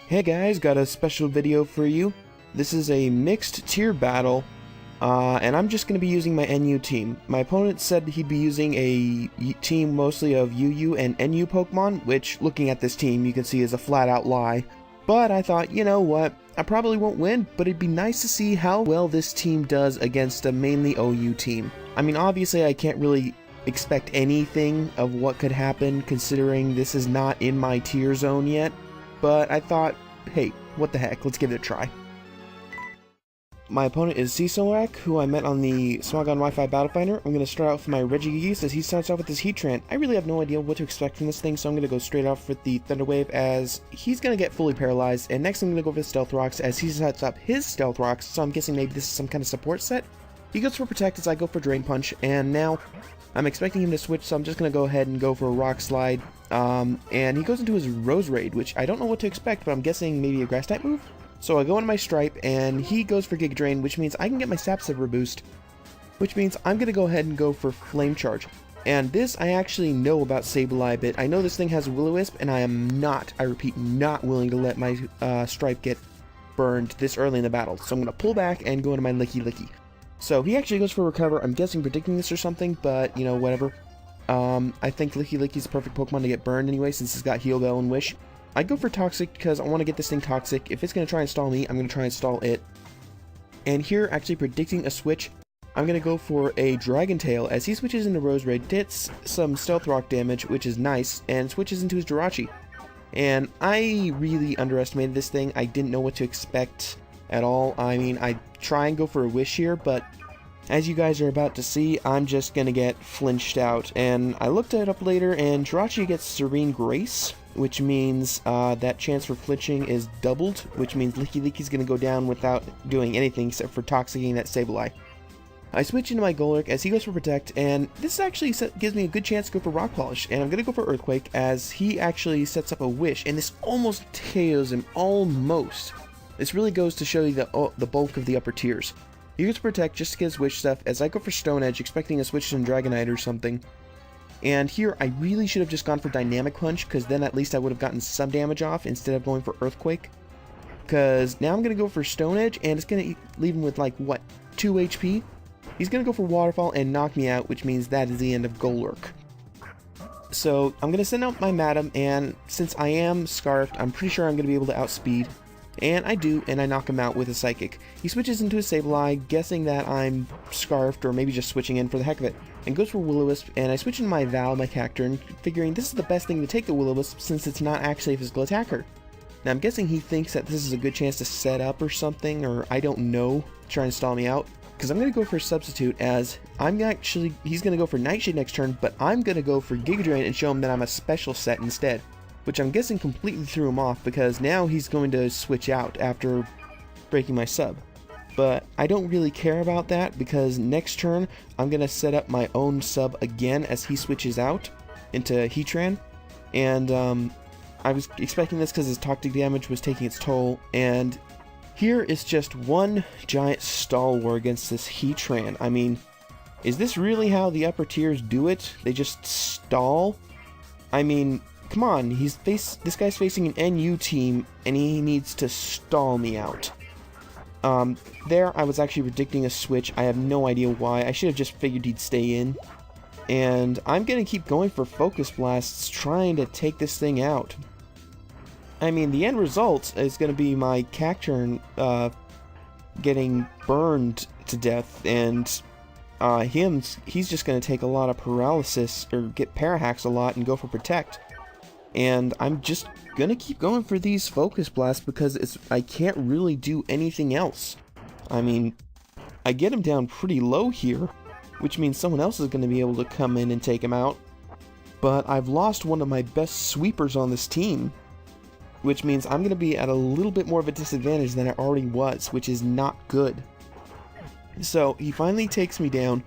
Hey guys, got a special video for you. This is a mixed tier battle, and I'm just going to be using my NU team. My opponent said he'd be using a team mostly of UU and NU Pokemon, which, looking at this team, you can see is a flat-out lie. But I thought, you know what, I probably won't win, but it'd be nice to see how well this team does against a mainly OU team. I mean, obviously I can't really expect anything of what could happen, considering this is not in my tier zone yet. But I thought, hey, what the heck, let's give it a try. My opponent is Sisomrac, who I met on the Smogon Wi-Fi-Battle Finder. I'm going to start off with my Regigigas as he starts off with his Heatran. I really have no idea what to expect from this thing, so I'm going to go straight off with the Thunder Wave as he's going to get fully paralyzed. And next I'm going to go for Stealth Rocks as he sets up his Stealth Rocks, so I'm guessing maybe this is some kind of support set. He goes for Protect as I go for Drain Punch, and now I'm expecting him to switch, so I'm just going to go ahead and go for a Rock Slide. And he goes into his Rose Raid, which I don't know what to expect, but I'm guessing maybe a Grass type move? So I go into my Stripe, and he goes for Giga Drain, which means I can get my Sap Silver boost, which means I'm going to go ahead and go for Flame Charge. And this I actually know about Sableye a bit. I know this thing has Will-O-Wisp, and I am not, I repeat, not willing to let my Stripe get burned this early in the battle. So I'm going to pull back and go into my Licky Licky. So he actually goes for Recover. I'm guessing predicting this or something, but, you know, whatever. I think Licky Licky's the perfect Pokemon to get burned anyway, since it's got Heal Bell and Wish. I go for Toxic because I want to get this thing Toxic. If it's going to try and stall me, I'm going to try and stall it. And here, actually predicting a switch, I'm going to go for a Dragon Tail as he switches into Rose Raid, hits some Stealth Rock damage, which is nice, and switches into his Jirachi. And I really underestimated this thing. I didn't know what to expect at all. I mean, I try and go for a Wish here, but as you guys are about to see, I'm just going to get flinched out. And I looked it up later, and Jirachi gets Serene Grace, which means that chance for flinching is doubled, which means Licky Licky's going to go down without doing anything except for toxicating that Sableye. I switch into my Golurk as he goes for Protect, and this actually gives me a good chance to go for Rock Polish, and I'm going to go for Earthquake as he actually sets up a Wish, and this almost KOs him, almost. This really goes to show you the bulk of the upper tiers. He goes to Protect just to get his Wish stuff as I go for Stone Edge, expecting a switch to Dragonite or something. And here, I really should have just gone for Dynamic Punch, because then at least I would have gotten some damage off instead of going for Earthquake. Because now I'm going to go for Stone Edge, and it's going to leave him with, like, what, 2 HP? He's going to go for Waterfall and knock me out, which means that is the end of Golurk. So, I'm going to send out my Madam, and since I am Scarfed, I'm pretty sure I'm going to be able to outspeed. And I do, and I knock him out with a Psychic. He switches into a Sableye, guessing that I'm Scarfed, or maybe just switching in for the heck of it, and goes for Will-O-Wisp, and I switch into my Val, my Cacturne, figuring this is the best thing to take the Will-O-Wisp since it's not actually a physical attacker. Now I'm guessing he thinks that this is a good chance to set up or something, or I don't know, trying to stall me out, because I'm going to go for Substitute as he's going to go for Nightshade next turn, but I'm going to go for Giga Drain and show him that I'm a special set instead. Which I'm guessing completely threw him off because now he's going to switch out after breaking my sub. But I don't really care about that because next turn I'm going to set up my own sub again as he switches out into Heatran. And I was expecting this because his toxic damage was taking its toll. And here is just one giant stall war against this Heatran. I mean, is this really how the upper tiers do it? They just stall? I mean, come on, this guy's facing an NU team, and he needs to stall me out. There, I was actually predicting a switch. I have no idea why. I should have just figured he'd stay in. And I'm going to keep going for Focus Blasts, trying to take this thing out. I mean, the end result is going to be my Cacturne getting burned to death, and he's just going to take a lot of paralysis, or get Parahacks a lot, and go for Protect. And I'm just gonna keep going for these Focus Blasts because I can't really do anything else. I mean, I get him down pretty low here, which means someone else is gonna be able to come in and take him out. But I've lost one of my best sweepers on this team, which means I'm gonna be at a little bit more of a disadvantage than I already was, which is not good. So he finally takes me down,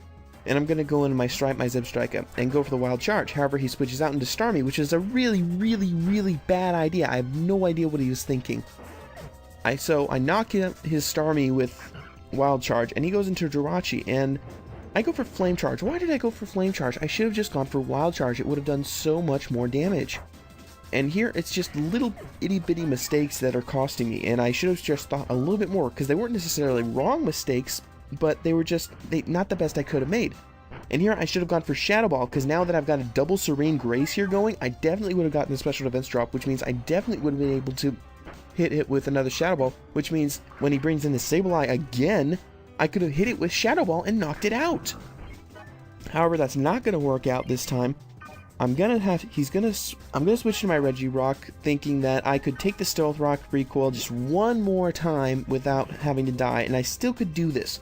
and I'm going to go into my Stripe, my Zebstrika, and go for the Wild Charge. However, he switches out into Starmie, which is a really, really, really bad idea. I have no idea what he was thinking. So I knock his Starmie with Wild Charge, and he goes into Jirachi, and I go for Flame Charge. Why did I go for Flame Charge? I should have just gone for Wild Charge. It would have done so much more damage. And here, it's just little itty-bitty mistakes that are costing me, and I should have just thought a little bit more, because they weren't necessarily wrong mistakes, but they were just not the best I could have made. And here, I should have gone for Shadow Ball, because now that I've got a double Serene Grace here going, I definitely would have gotten the Special Defense drop, which means I definitely would have been able to hit it with another Shadow Ball, which means when he brings in the Sableye again, I could have hit it with Shadow Ball and knocked it out. However, that's not going to work out this time. I'm gonna switch to my Regirock, thinking that I could take the Stealth Rock recoil just one more time without having to die, and I still could do this.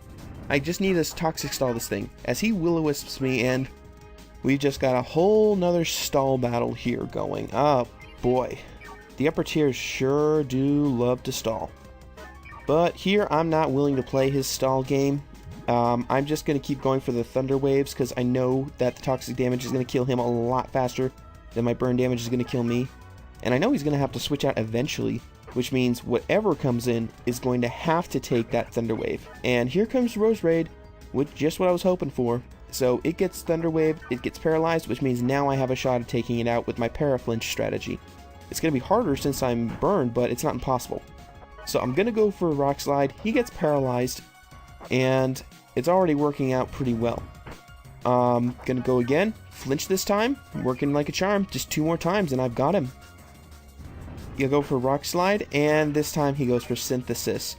I just need to Toxic Stall this thing, as he Will-O-Wisps me, and we've just got a whole nother stall battle here going. Oh boy. The upper tiers sure do love to stall. But here, I'm not willing to play his stall game. I'm just going to keep going for the Thunder Waves, because I know that the toxic damage is going to kill him a lot faster than my burn damage is going to kill me. And I know he's going to have to switch out eventually, which means whatever comes in is going to have to take that Thunder Wave. And here comes Roserade, with just what I was hoping for. So it gets Thunder Wave, it gets paralyzed, which means now I have a shot at taking it out with my Paraflinch strategy. It's going to be harder since I'm burned, but it's not impossible. So I'm going to go for a Rock Slide, he gets paralyzed, and it's already working out pretty well. Gonna go again, flinch this time, working like a charm, just 2 more times and I've got him. He'll go for Rock Slide, and this time he goes for Synthesis.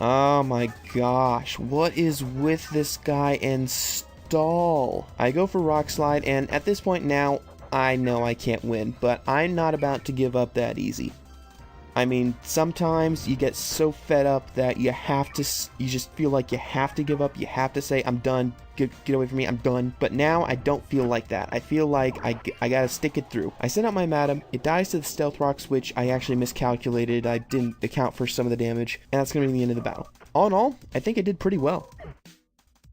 Oh my gosh, what is with this guy and stall? I go for Rock Slide, and at this point now, I know I can't win, but I'm not about to give up that easy. I mean, sometimes you get so fed up that you just feel like you have to give up, you have to say, I'm done, get away from me, I'm done. But now, I don't feel like that. I feel like I gotta stick it through. I send out my Madam, it dies to the Stealth Rocks, which I actually miscalculated, I didn't account for some of the damage, and that's gonna be the end of the battle. All in all, I think I did pretty well.